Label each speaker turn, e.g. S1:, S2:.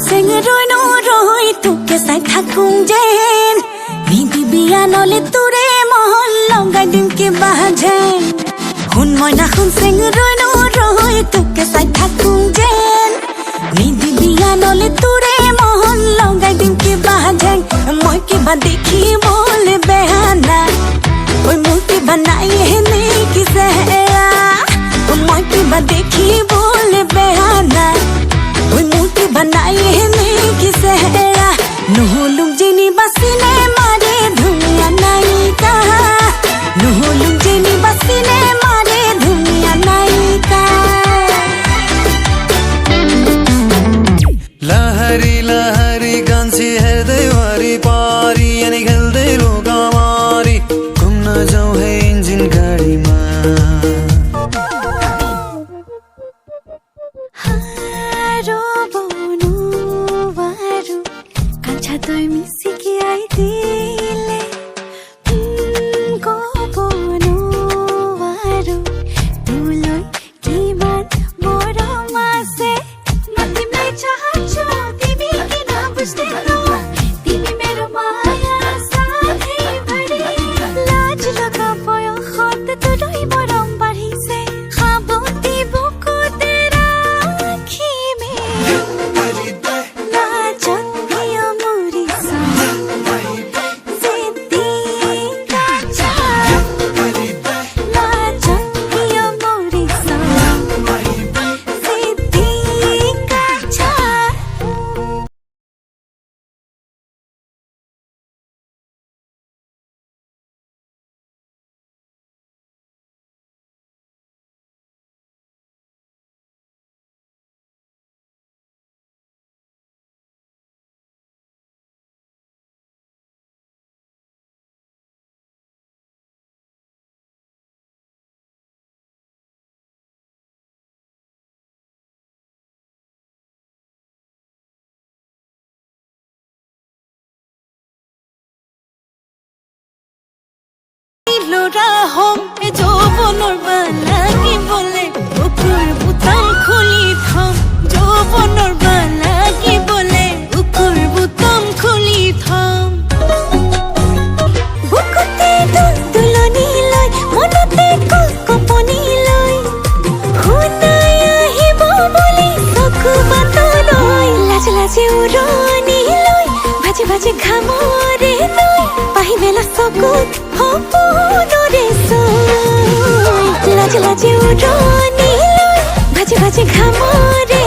S1: চেং ৰৈ নৰৈ তোকে চাই থাকোঁ যেন নিদিবিয়া নলে তোৰে মহল লগাই দিম কিবা যেন শুন মইনা শুন চেং ৰৈ নৰৈ তোকে চাই থাকোঁ যেন নিদিবিয়া নলে তোৰে মহল লগাই দিম কিবা যেন মই কিবা দেখিবলৈ বেয়া নাই ঐ মোৰ কিবা নাই এনে কি চেহেৰা মই কিবা দেখিবলৈ বেয়া নাই ঐ মোৰ কিবা নাই এনে কি চেহেৰা নহ'লোক যেনিবা চিনেমাৰে ধুনীয়া নায়িকা নহ'লোক যেনিবা চিনেমাৰে ধুনীয়া নায়িকা
S2: लहरी लहरी कांसी है देवारी पारी यानी खेल दे लोग हमारी घूम न जाओ है इंजन गाड़ी
S1: हारो बोनु वारू कांचा तो मिसी की आई दिले को बोनु वारू तुलोई की बात मोरा मासे मती में चाहचो दीवी की ना बुझते तो दीवी मेरो माया साथी भरी लाज लगा पयो खत तो रोई मरम बढ़ी से खाबो दीबो को तेरा आँखी में लाजत दिया मोरी सा जिद्दी काचा लाजत दिया मोरी सा जिद्दी काचा লৰা হম যৌৱনৰ বালাগি বলে বুকুৰ বুটাম খুলি থম যৌৱনৰ বালাগি বলে বুকুৰ বুটাম খুলি থম বুকুতে তুলনি লৈ মনতে কপনি লৈ শুনাই আহিব বুলি চকু বাটলৈ লাজ লাজে উৰণি লৈ ভাজি ভাজি ঘামৰে লৈ পাহিবেলা চকুত সপোনৰে চৈ লাজ লাজে উৰণি লৈ ভাজি ভাজি ঘামৰে